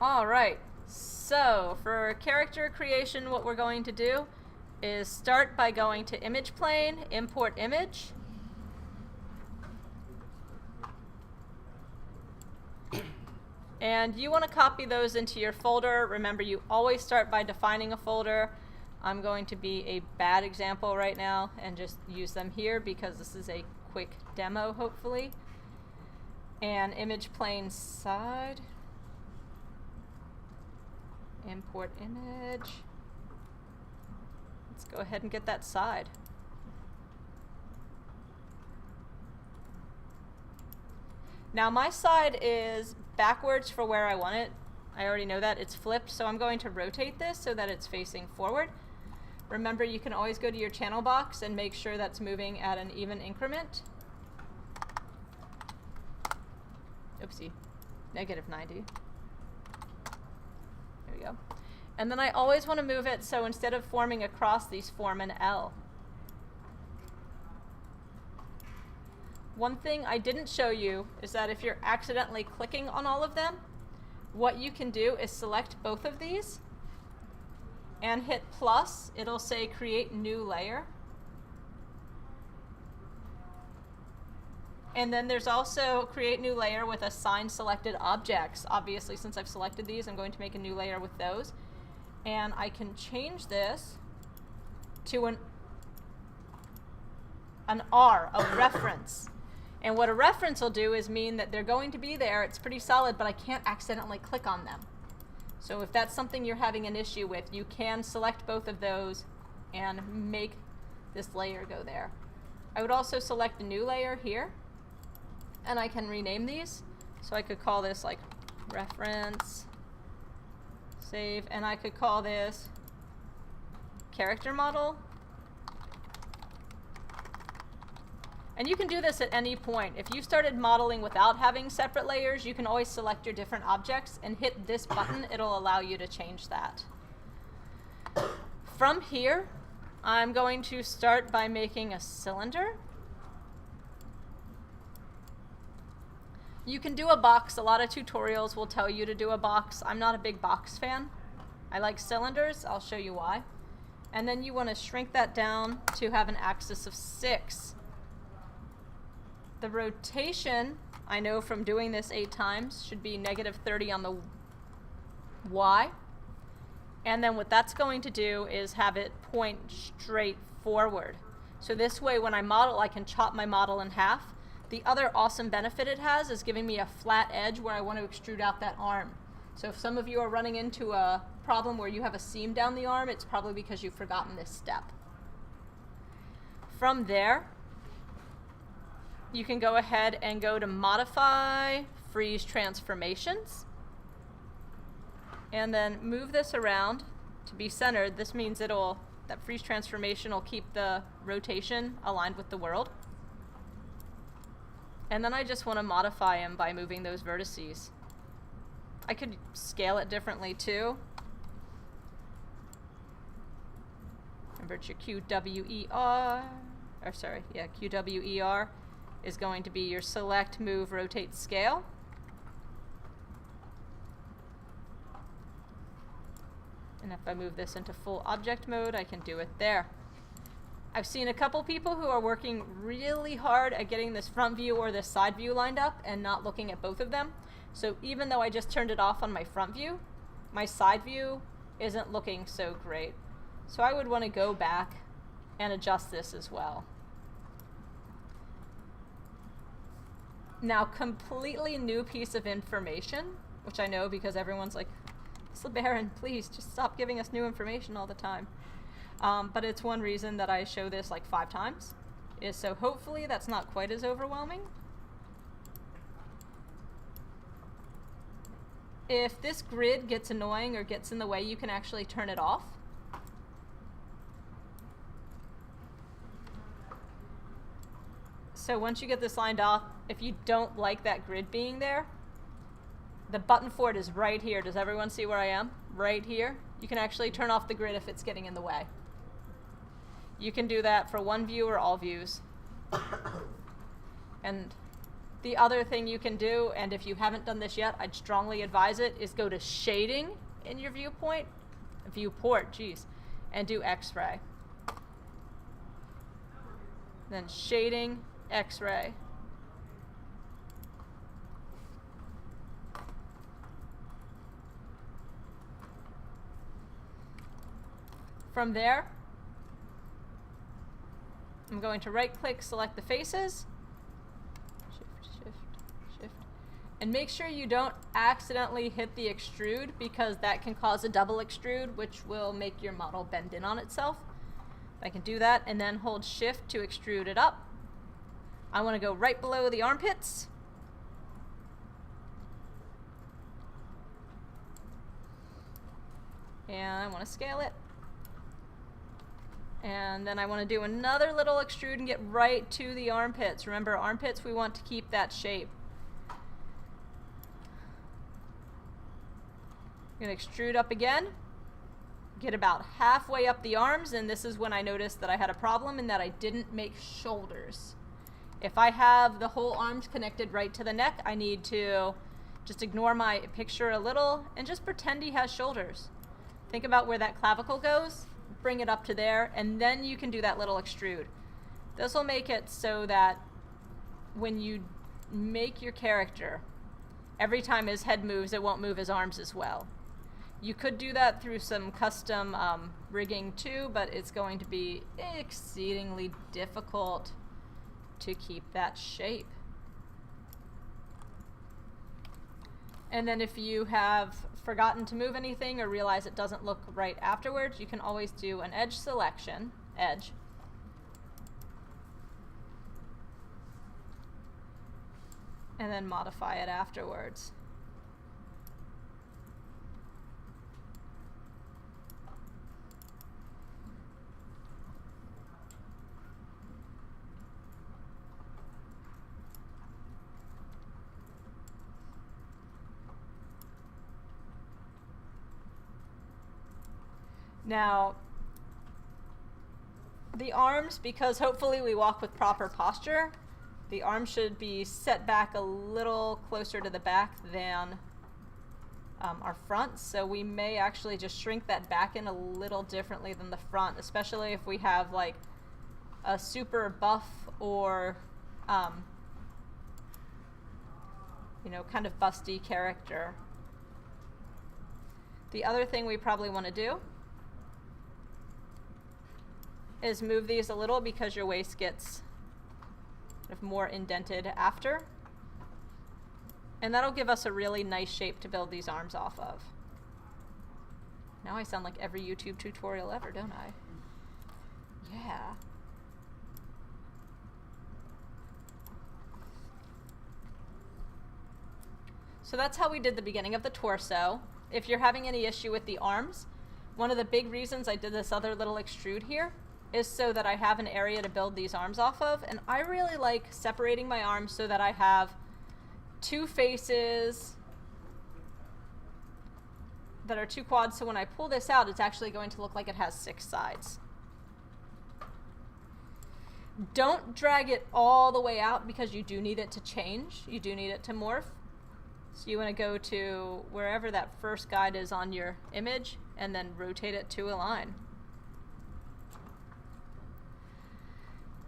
Alright, so for character creation, what we're going to do is start by going to image plane, import image. And you want to copy those into your folder. Remember, you always start by defining a folder. I'm going to be a bad example right now and just use them here because this is a quick demo, hopefully. And image plane side. Import image. Let's go ahead and get that side. Now my side is backwards for where I want it. I already know that. It's flipped, so I'm going to rotate this so that it's facing forward. Remember, you can always go to your channel box and make sure that's moving at an even increment. Oopsie. -90. There we go. And then I always want to move it so instead of forming across, these form an L. One thing I didn't show you is that if you're accidentally clicking on all of them, what you can do is select both of these and hit plus. It'll say create new layer. And then there's also create new layer with assign selected objects. Obviously, since I've selected these, I'm going to make a new layer with those. And I can change this to an R, a reference. And what a reference will do is mean that they're going to be there, it's pretty solid, but I can't accidentally click on them. So if that's something you're having an issue with, you can select both of those and make this layer go there. I would also select a new layer here, and I can rename these. So I could call this like reference, save, and I could call this character model. And you can do this at any point. If you started modeling without having separate layers, you can always select your different objects and hit this button. It'll allow you to change that. From here, I'm going to start by making a cylinder. You can do a box. A lot of tutorials will tell you to do a box. I'm not a big box fan. I like cylinders. I'll show you why. And then you want to shrink that down to have an axis of 6. The rotation, I know from doing this 8 times, should be -30 on the Y. And then what that's going to do is have it point straight forward. So this way when I model, I can chop my model in half. The other awesome benefit it has is giving me a flat edge where I want to extrude out that arm. So if some of you are running into a problem where you have a seam down the arm, it's probably because you've forgotten this step. From there, you can go ahead and go to Modify, Freeze Transformations, and then move this around to be centered. This means that Freeze Transformation will keep the rotation aligned with the world. And then I just want to modify him by moving those vertices. I could scale it differently too. Remember, it's your QWER, or sorry, yeah, QWER is going to be your select, move, rotate, scale. And if I move this into full object mode, I can do it there. I've seen a couple people who are working really hard at getting this front view or this side view lined up and not looking at both of them. So even though I just turned it off on my front view, my side view isn't looking so great. So I would want to go back and adjust this as well. Now, completely new piece of information, which I know because everyone's like, LeBaron, please just stop giving us new information all the time. But it's one reason that I show this like 5 times, is so hopefully that's not quite as overwhelming. If this grid gets annoying or gets in the way, you can actually turn it off. So once you get this lined off, if you don't like that grid being there, the button for it is right here. Does everyone see where I am? Right here. You can actually turn off the grid if it's getting in the way. You can do that for one view or all views. And The other thing you can do, and if you haven't done this yet, I'd strongly advise it, is go to shading in your viewport, geez, and do X-ray. Then shading, X-ray. From there, I'm going to right-click, select the faces, shift, and make sure you don't accidentally hit the extrude, because that can cause a double extrude, which will make your model bend in on itself. I can do that, and then hold shift to extrude it up. I want to go right below the armpits. And I want to scale it. And then I want to do another little extrude and get right to the armpits. Remember, armpits, we want to keep that shape. I'm going to extrude up again. Get about halfway up the arms, and this is when I noticed that I had a problem in that I didn't make shoulders. If I have the whole arms connected right to the neck, I need to just ignore my picture a little and just pretend he has shoulders. Think about where that clavicle goes, bring it up to there, and then you can do that little extrude. This will make it so that when you make your character, every time his head moves, it won't move his arms as well. You could do that through some custom rigging too, but it's going to be exceedingly difficult to keep that shape. And then if you have forgotten to move anything or realize it doesn't look right afterwards, you can always do an edge selection, edge, and then modify it afterwards. Now, the arms, because hopefully we walk with proper posture, the arms should be set back a little closer to the back than our front, so we may actually just shrink that back in a little differently than the front, especially if we have like a super buff or you know, kind of busty character. The other thing we probably want to do is move these a little, because your waist gets kind of more indented after. And that'll give us a really nice shape to build these arms off of. Now I sound like every YouTube tutorial ever, don't I? Yeah. So that's how we did the beginning of the torso. If you're having any issue with the arms, one of the big reasons I did this other little extrude here is so that I have an area to build these arms off of, and I really like separating my arms so that I have two faces that are two quads, so when I pull this out, it's actually going to look like it has 6 sides. Don't drag it all the way out, because you do need it to change. You do need it to morph. So you want to go to wherever that first guide is on your image and then rotate it to align.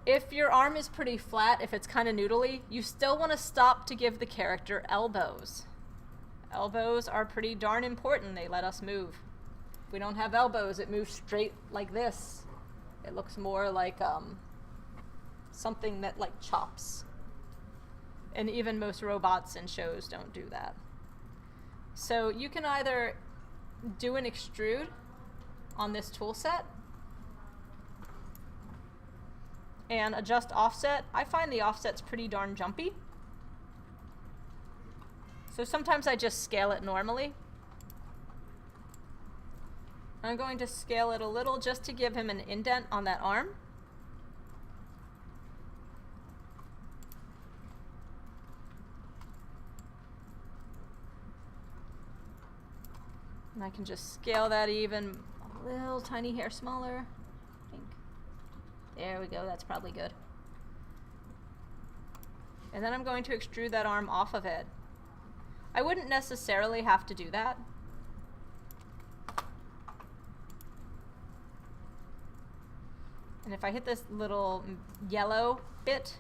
If your arm is pretty flat, if it's kind of noodly, you still want to stop to give the character elbows. Elbows are pretty darn important. They let us move. If we don't have elbows, it moves straight like this. It looks more like something that like chops. And even most robots in shows don't do that. So you can either do an extrude on this tool set and adjust offset. I find the offset's pretty darn jumpy. So sometimes I just scale it normally. I'm going to scale it a little just to give him an indent on that arm. And I can just scale that even a little tiny hair smaller. I think. There we go, that's probably good. And then I'm going to extrude that arm off of it. I wouldn't necessarily have to do that. And if I hit this little yellow bit,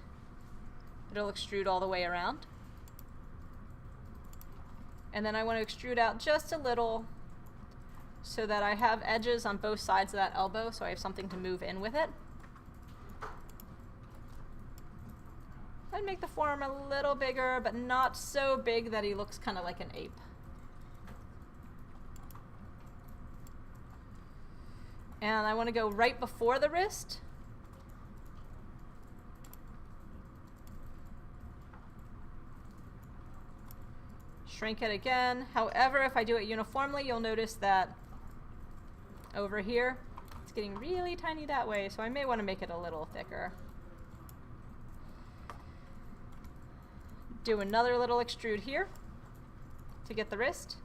it'll extrude all the way around. And then I want to extrude out just a little so that I have edges on both sides of that elbow, so I have something to move in with it. I'd make the forearm a little bigger, but not so big that he looks kind of like an ape. And I want to go right before the wrist. Shrink it again. However, if I do it uniformly, you'll notice that over here, it's getting really tiny that way, so I may want to make it a little thicker. Do another little extrude here to get the wrist.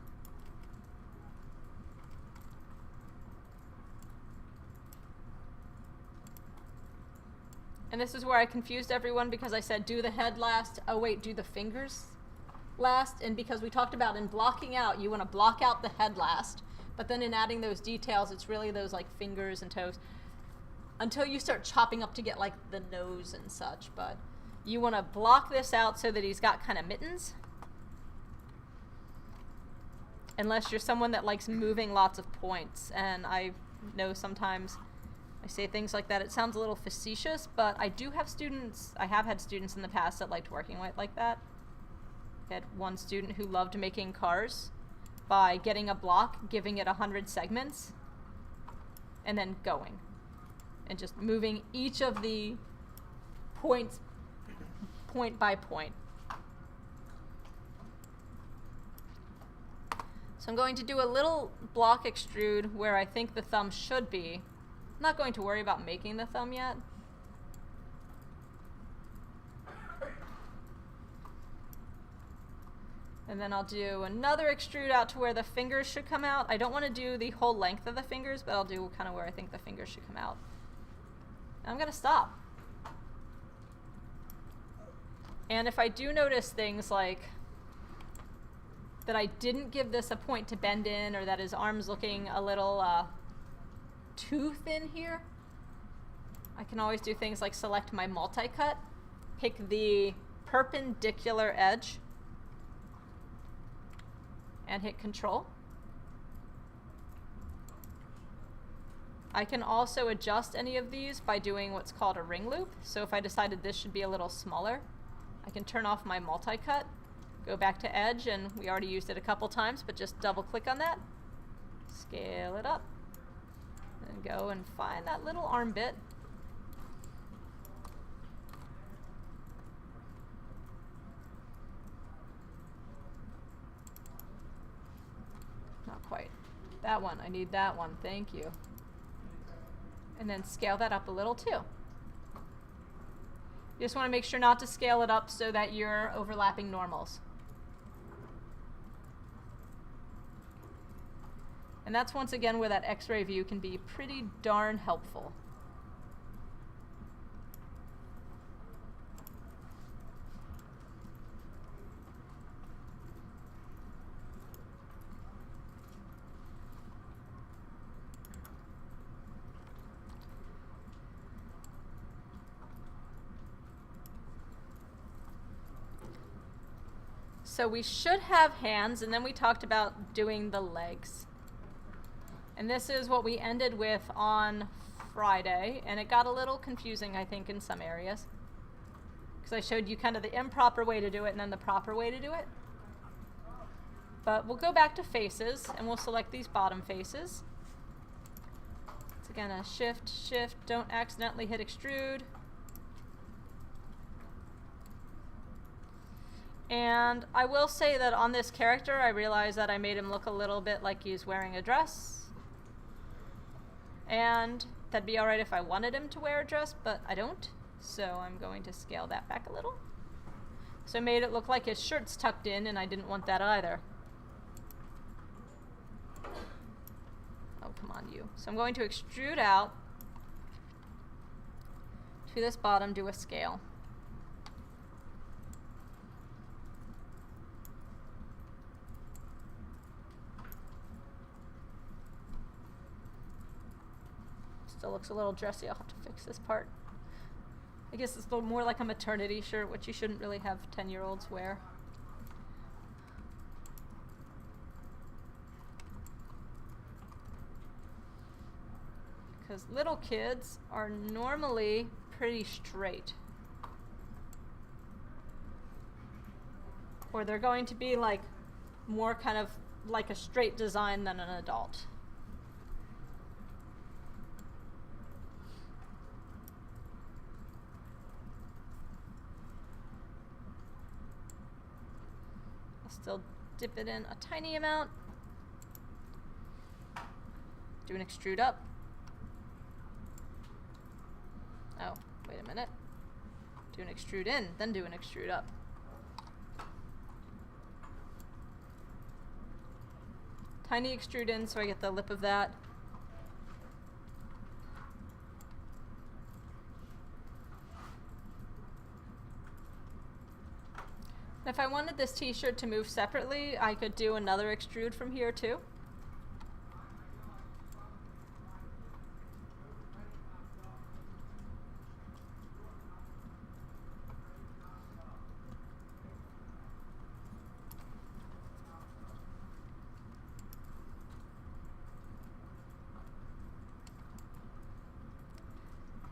And this is where I confused everyone because I said do the head last. Oh wait, do the fingers last. And because we talked about in blocking out, you want to block out the head last. But then in adding those details, it's really those like fingers and toes. Until you start chopping up to get like the nose and such. But you want to block this out so that he's got kind of mittens. Unless you're someone that likes moving lots of points. And I know sometimes I say things like that. It sounds a little facetious, but I do have students, I have had students in the past that liked working with like that. I had one student who loved making cars by getting a block, giving it 100 segments, and then going. And just moving each of the points point by point. So I'm going to do a little block extrude where I think the thumb should be. I'm not going to worry about making the thumb yet. And then I'll do another extrude out to where the fingers should come out. I don't want to do the whole length of the fingers, but I'll do kind of where I think the fingers should come out. And I'm going to stop. And if I do notice things like that I didn't give this a point to bend in, or that his arm's looking a little too thin here, I can always do things like select my multi-cut, pick the perpendicular edge, and hit Control. I can also adjust any of these by doing what's called a ring loop. So if I decided this should be a little smaller, I can turn off my multi-cut, go back to edge, and we already used it a couple times, but just double click on that, scale it up, and go and find that little arm bit. Not quite. That one, I need that one, thank you. And then scale that up a little too. You just want to make sure not to scale it up so that you're overlapping normals. And that's once again where that X-ray view can be pretty darn helpful. So we should have hands, and then we talked about doing the legs. And this is what we ended with on Friday, and it got a little confusing, I think, in some areas. Because I showed you kind of the improper way to do it and then the proper way to do it. But we'll go back to faces, and we'll select these bottom faces. It's again a shift, shift, don't accidentally hit extrude. And I will say that on this character, I realized that I made him look a little bit like he's wearing a dress. And that'd be alright if I wanted him to wear a dress, but I don't. So I'm going to scale that back a little. So I made it look like his shirt's tucked in, and I didn't want that either. Oh, come on, you. So I'm going to extrude out to this bottom, do a scale. Still looks a little dressy. I'll have to fix this part. I guess it's more like a maternity shirt, which you shouldn't really have 10-year-olds wear. Because little kids are normally pretty straight. Or they're going to be like more kind of like a straight design than an adult. I'll still dip it in a tiny amount. Do an extrude up. Oh, wait a minute. Do an extrude in, then do an extrude up. Tiny extrude in so I get the lip of that. If I wanted this t-shirt to move separately, I could do another extrude from here too.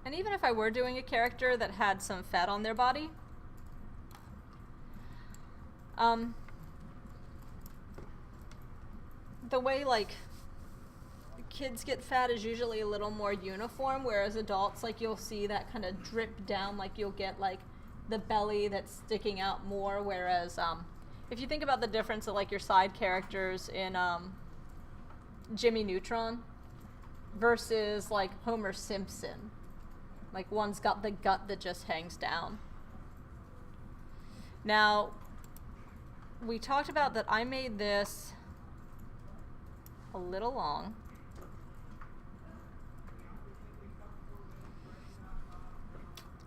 And even if I were doing a character that had some fat on their body, the way like kids get fat is usually a little more uniform, whereas adults, like you'll see that kind of drip down, like you'll get like the belly that's sticking out more, whereas if you think about the difference of like your side characters in Jimmy Neutron versus like Homer Simpson. Like one's got the gut that just hangs down. Now, we talked about that I made this a little long.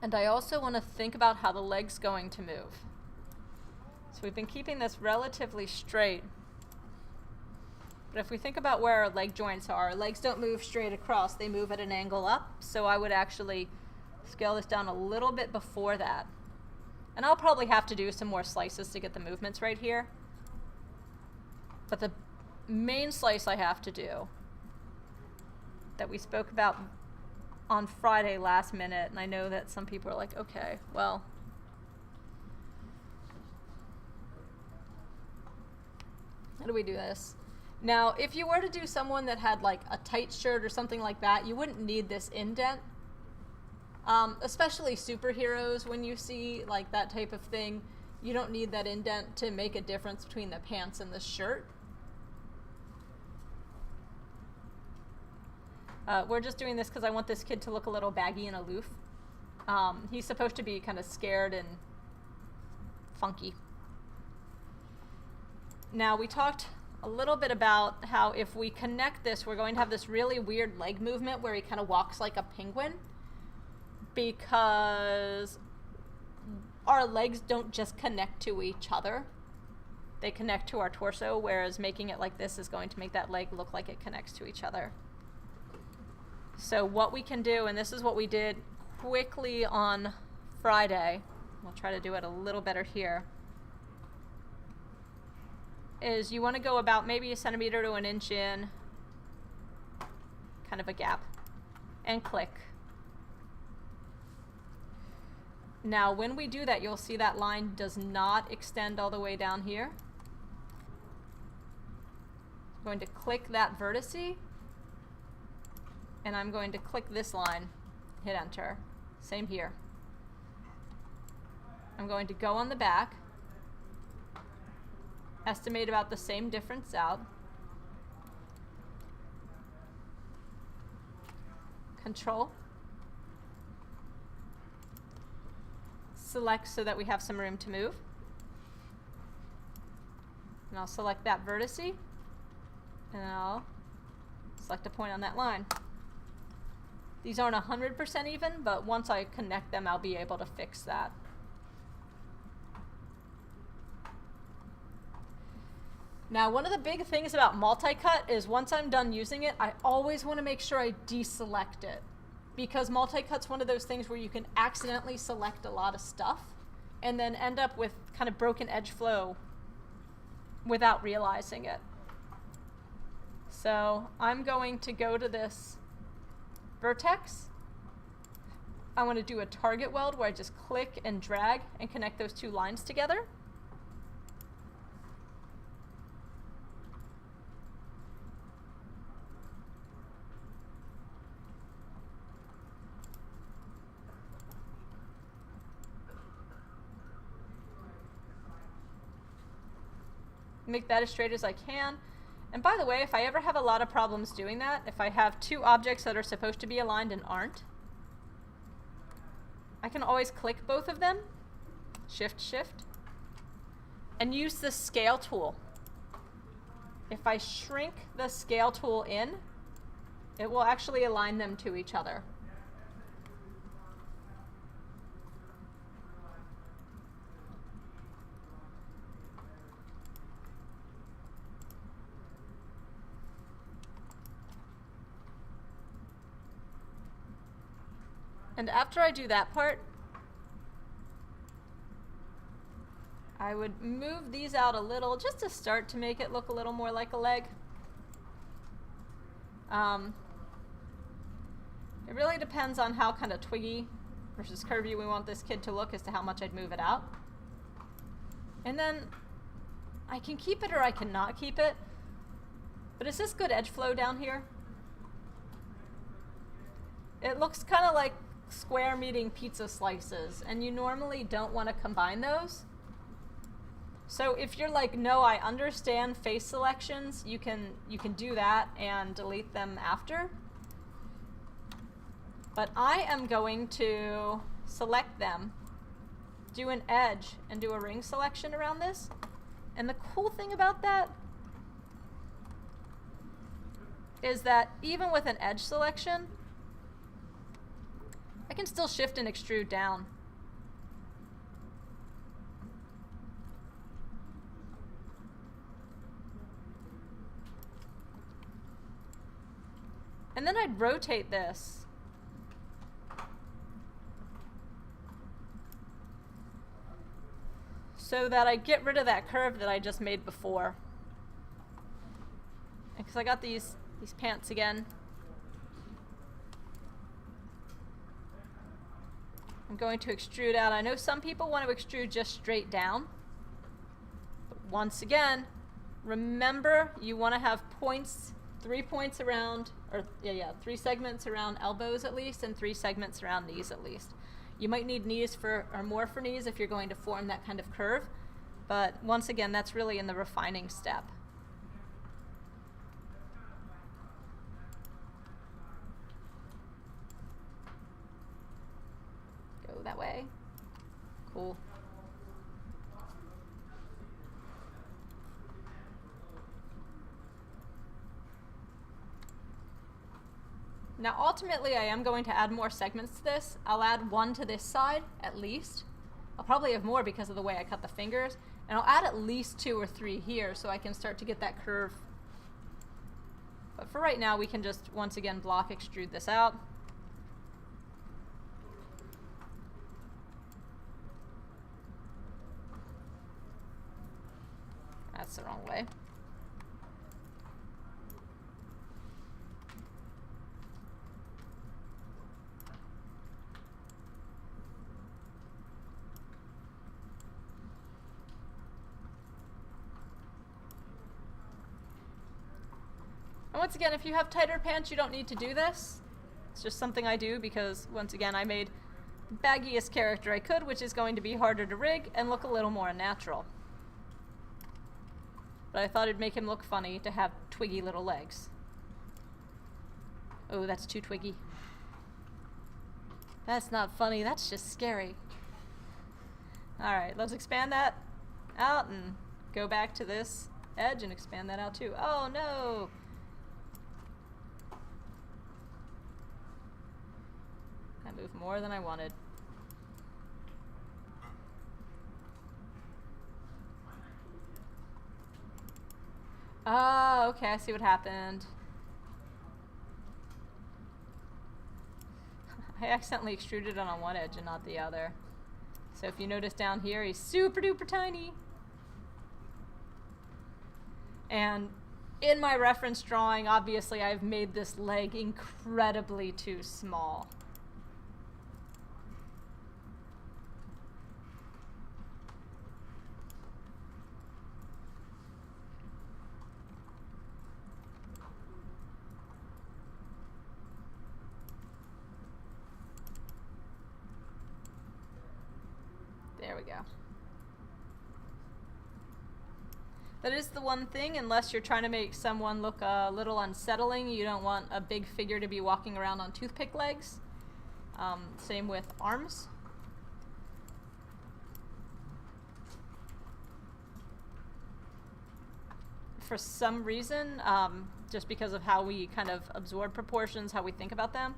And I also want to think about how the leg's going to move. So we've been keeping this relatively straight. But if we think about where our leg joints are, our legs don't move straight across, they move at an angle up. So I would actually scale this down a little bit before that. And I'll probably have to do some more slices to get the movements right here. But the main slice I have to do, that we spoke about on Friday last minute, and I know that some people are like, okay, well, how do we do this? Now, if you were to do someone that had like a tight shirt or something like that, you wouldn't need this indent. Especially superheroes, when you see like that type of thing, you don't need that indent to make a difference between the pants and the shirt. We're just doing this because I want this kid to look a little baggy and aloof. He's supposed to be kind of scared and funky. Now, we talked a little bit about how if we connect this, we're going to have this really weird leg movement where he kind of walks like a penguin, because our legs don't just connect to each other. They connect to our torso, whereas making it like this is going to make that leg look like it connects to each other. So what we can do, and this is what we did quickly on Friday, we'll try to do it a little better here, is you want to go about maybe 1 centimeter to 1 inch in, kind of a gap, and click. Now, when we do that, you'll see that line does not extend all the way down here. I'm going to click that vertice, and I'm going to click this line, hit enter. Same here. I'm going to go on the back, estimate about the same difference out, Control, select so that we have some room to move, and I'll select that vertice, and I'll select a point on that line. These aren't 100% even, but once I connect them, I'll be able to fix that. Now, one of the big things about multi-cut is once I'm done using it, I always want to make sure I deselect it. because multi-cut's one of those things where you can accidentally select a lot of stuff and then end up with kind of broken edge flow without realizing it. So I'm going to go to this vertex. I want to do a target weld where I just click and drag and connect those two lines together. Make that as straight as I can. And by the way, if I ever have a lot of problems doing that, if I have two objects that are supposed to be aligned and aren't, I can always click both of them, shift, shift, and use the scale tool. If I shrink the scale tool in, it will actually align them to each other. And after I do that part, I would move these out a little just to start to make it look a little more like a leg. It really depends on how kind of twiggy versus curvy we want this kid to look as to how much I'd move it out. And then I can keep it or I cannot keep it. But is this good edge flow down here? It looks kind of like square meeting pizza slices, and you normally don't want to combine those. So if you're like, no, I understand face selections, you can do that and delete them after. But I am going to select them, do an edge, and do a ring selection around this. And the cool thing about that is that even with an edge selection, I can still shift and extrude down. And then I'd rotate this. So that I get rid of that curve that I just made before. Because I got these pants again. I'm going to extrude out. I know some people want to extrude just straight down. But once again, remember you want to have points, 3 points around, or 3 segments around elbows at least, and 3 segments around knees at least. You might need knees or more for knees if you're going to form that kind of curve. But once again, that's really in the refining step. That way. Cool. Now ultimately I am going to add more segments to this. I'll add 1 to this side at least. I'll probably have more because of the way I cut the fingers. And I'll add at least 2 or 3 here so I can start to get that curve. But for right now we can just once again block extrude this out. That's the wrong way. And once again, if you have tighter pants, you don't need to do this. It's just something I do because, once again, I made the baggiest character I could, which is going to be harder to rig and look a little more unnatural. But I thought it'd make him look funny to have twiggy little legs. Oh, that's too twiggy. That's not funny, that's just scary. Alright, let's expand that out and go back to this edge and expand that out too. Oh no! I moved more than I wanted. Oh, okay, I see what happened. I accidentally extruded it on one edge and not the other. So if you notice down here, he's super duper tiny. And in my reference drawing, obviously I've made this leg incredibly too small. There we go. That is the one thing, unless you're trying to make someone look a little unsettling, you don't want a big figure to be walking around on toothpick legs. Same with arms. For some reason, just because of how we kind of absorb proportions, how we think about them,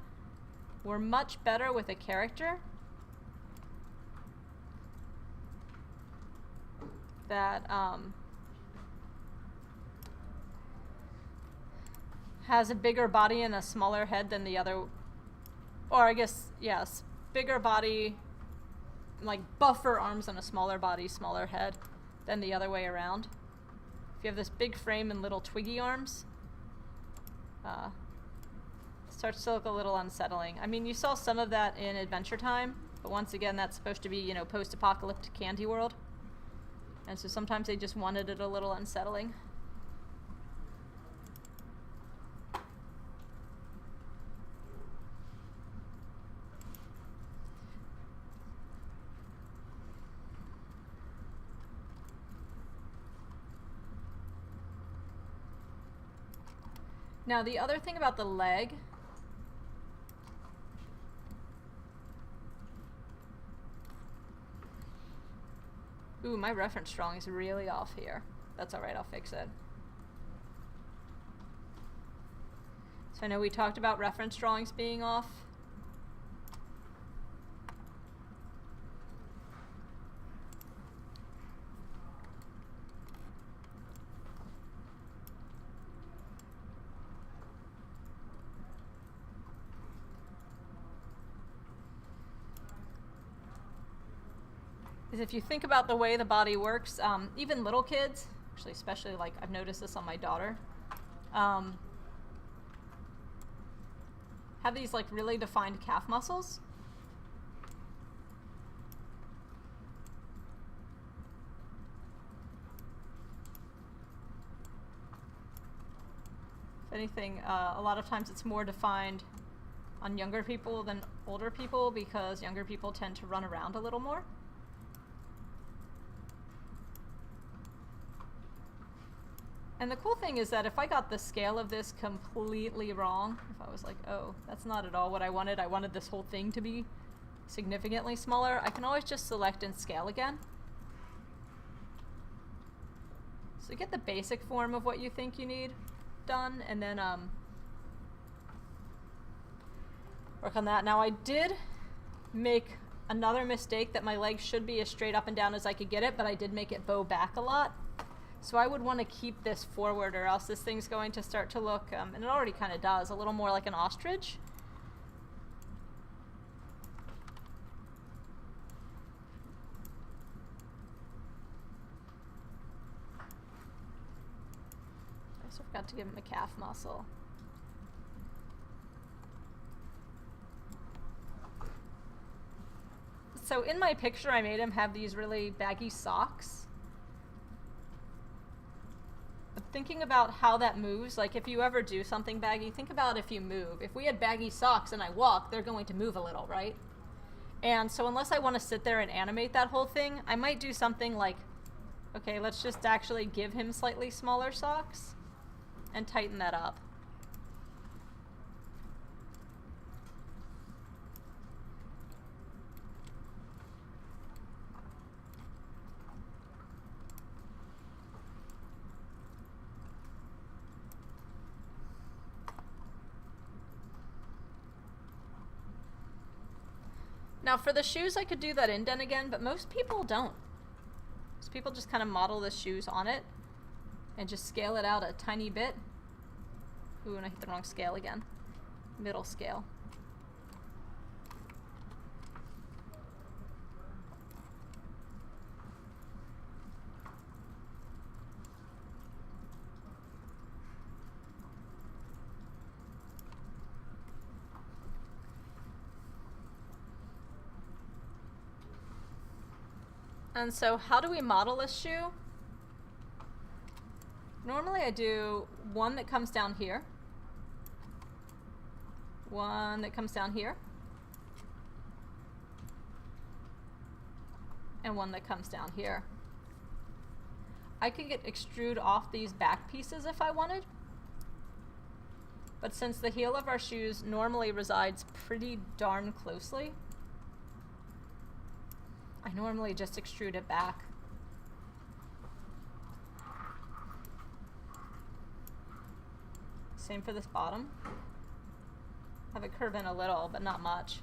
we're much better with a character that has a bigger body and a smaller head than the other, or I guess, yes, bigger body, like buffer arms and a smaller body, smaller head than the other way around. If you have this big frame and little twiggy arms, it starts to look a little unsettling. I mean, you saw some of that in Adventure Time, but once again, that's supposed to be, you know, post-apocalyptic Candy World. And so sometimes they just wanted it a little unsettling. Now, the other thing about the leg, ooh, my reference drawing is really off here. That's alright, I'll fix it. So I know we talked about reference drawings being off. Is if you think about the way the body works, even little kids, actually especially, like, I've noticed this on my daughter, have these like really defined calf muscles. If anything, a lot of times it's more defined on younger people than older people because younger people tend to run around a little more. And the cool thing is that if I got the scale of this completely wrong, if I was like, oh, that's not at all what I wanted this whole thing to be significantly smaller, I can always just select and scale again. So get the basic form of what you think you need done, and then work on that. Now I did make another mistake that my legs should be as straight up and down as I could get it, but I did make it bow back a lot. So I would want to keep this forward, or else this thing's going to start to look, and it already kind of does, a little more like an ostrich. I also forgot to give him a calf muscle. So in my picture, I made him have these really baggy socks. Thinking about how that moves, like if you ever do something baggy, think about if you move. If we had baggy socks and I walk, they're going to move a little, right? And so unless I want to sit there and animate that whole thing, I might do something like, okay, let's just actually give him slightly smaller socks and tighten that up. Now for the shoes, I could do that indent again, but most people don't. Most people just kind of model the shoes on it and just scale it out a tiny bit. Ooh, and I hit the wrong scale again. Middle scale. And so how do we model this shoe? Normally I do one that comes down here, one that comes down here, and one that comes down here. I could extrude off these back pieces if I wanted, but since the heel of our shoes normally resides pretty darn closely, I normally just extrude it back. Same for this bottom. Have it curve in a little, but not much.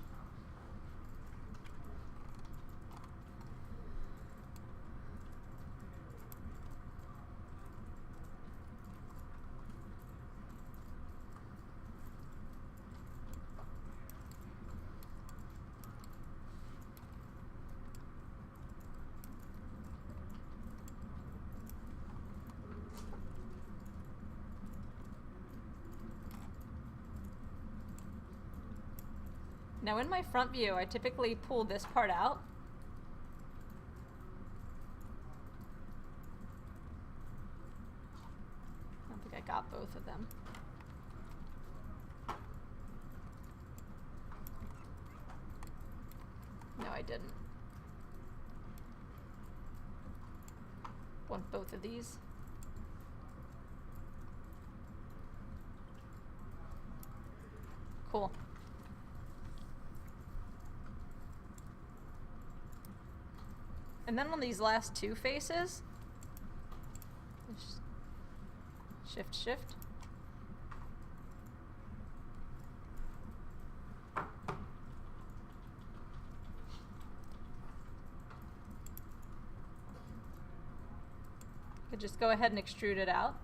Now in my front view, I typically pull this part out. I don't think I got both of them. No, I didn't. Want both of these. Cool. And then on these last two faces, shift, shift. Could just go ahead and extrude it out.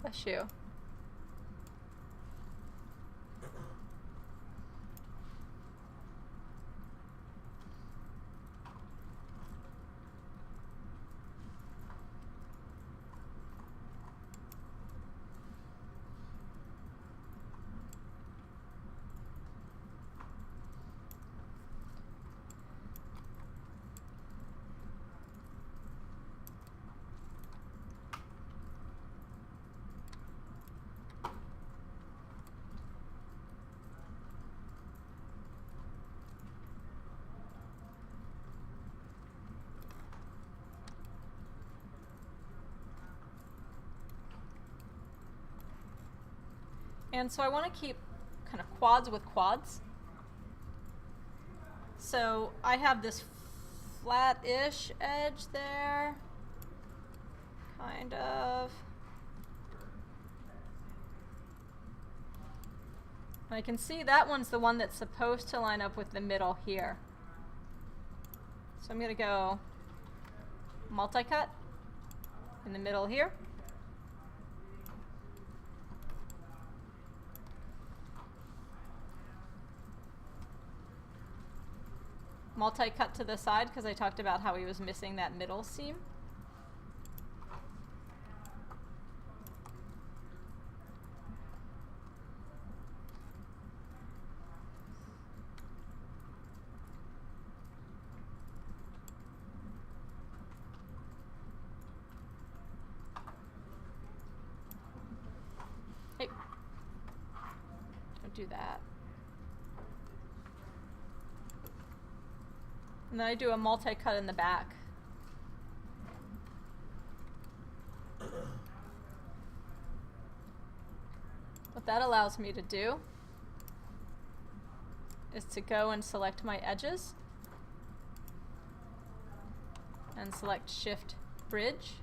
Bless you. And so I want to keep kind of quads with quads. So I have this flat-ish edge there, kind of. And I can see that one's the one that's supposed to line up with the middle here. So I'm going to go multi-cut in the middle here. Multi-cut to the side because I talked about how he was missing that middle seam. Hey, don't do that. And then I do a multi-cut in the back. What that allows me to do is to go and select my edges and select Shift Bridge.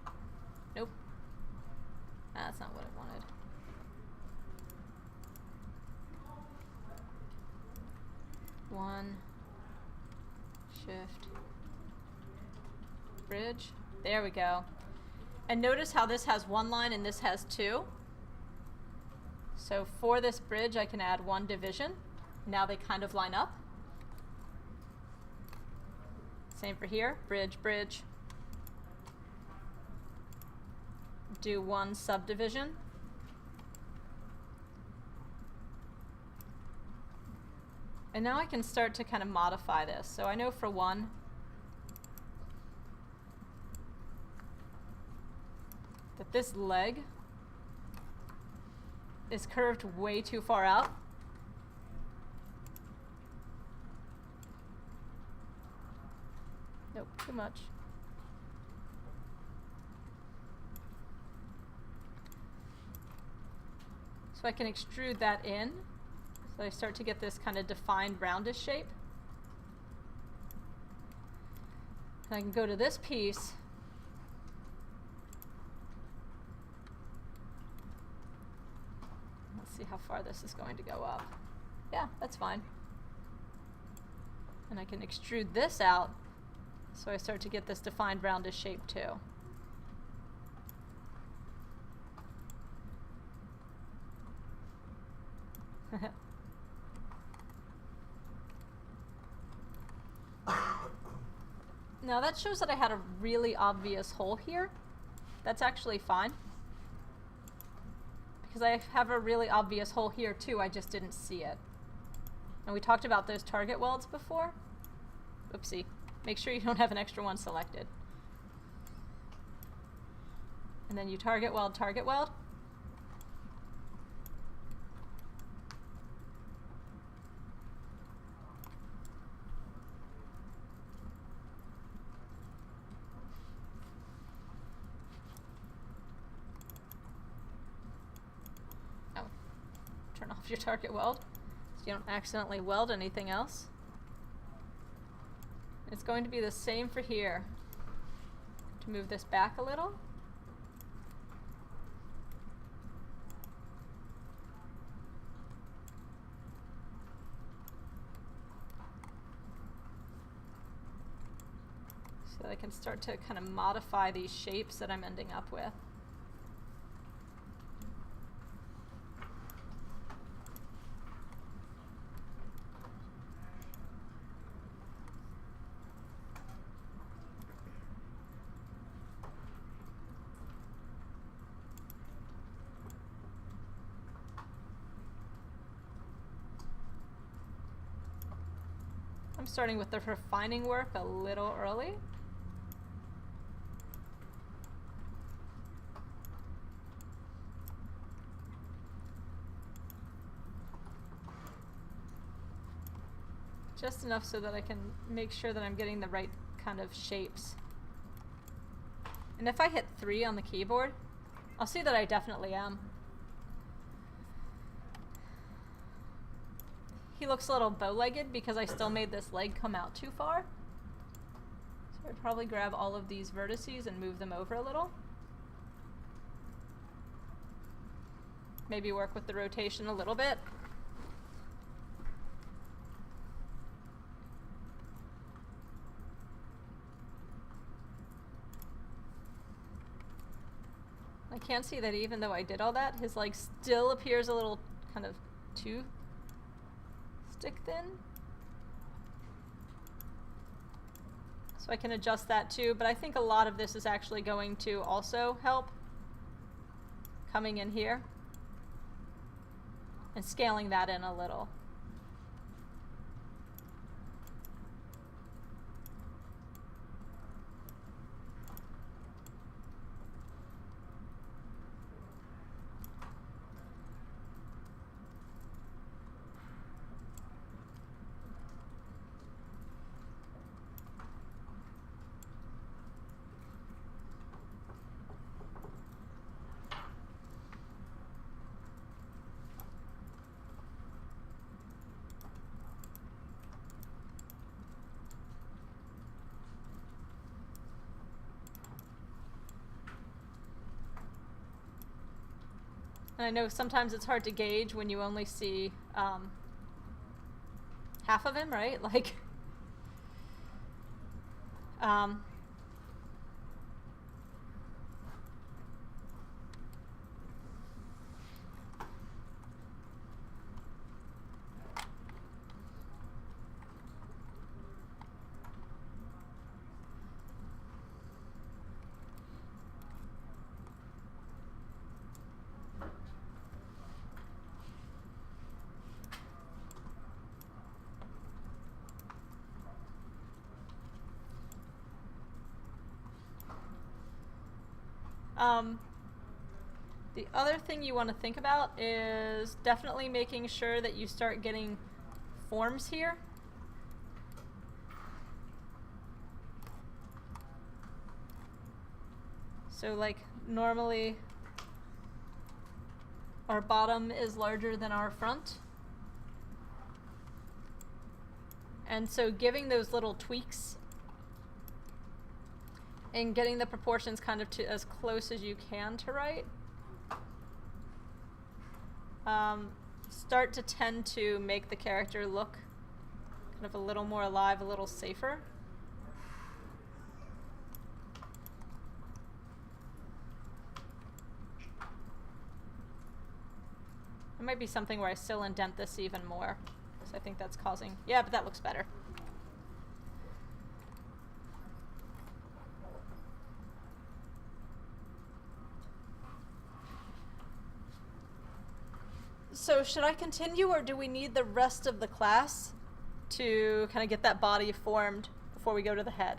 Nope. That's not what I wanted. One. Shift, bridge, there we go. And notice how this has one line and this has two. So for this bridge I can add one division. Now they kind of line up. Same for here, bridge, bridge, do one subdivision. And now I can start to kind of modify this. So I know for one, that this leg is curved way too far out. Nope, too much. So I can extrude that in. So I start to get this kind of defined roundish shape. And I can go to this piece. Let's see how far this is going to go up. Yeah, that's fine. And I can extrude this out, so I start to get this defined roundish shape too. Now that shows that I had a really obvious hole here. That's actually fine. Because I have a really obvious hole here too, I just didn't see it. And we talked about those target welds before. Oopsie. Make sure you don't have an extra one selected. And then you target weld, target weld. Turn off your target weld so you don't accidentally weld anything else. It's going to be the same for here. To move this back a little. So that I can start to kind of modify these shapes that I'm ending up with. I'm starting with the refining work a little early. Just enough so that I can make sure that I'm getting the right kind of shapes. And if I hit 3 on the keyboard, I'll see that I definitely am. He looks a little bow-legged because I still made this leg come out too far. So I'd probably grab all of these vertices and move them over a little. Maybe work with the rotation a little bit. I can see that even though I did all that, his leg still appears a little kind of too stick thin. So I can adjust that too, but I think a lot of this is actually going to also help coming in here and scaling that in a little. And I know sometimes it's hard to gauge when you only see half of him, right? Like, The other thing you want to think about is definitely making sure that you start getting forms here. So like normally our bottom is larger than our front. And so giving those little tweaks and getting the proportions kind of to as close as you can to right start to tend to make the character look kind of a little more alive, a little safer. It might be something where I still indent this even more, because I think that's causing... Yeah, but that looks better. So should I continue, or do we need the rest of the class to kind of get that body formed before we go to the head?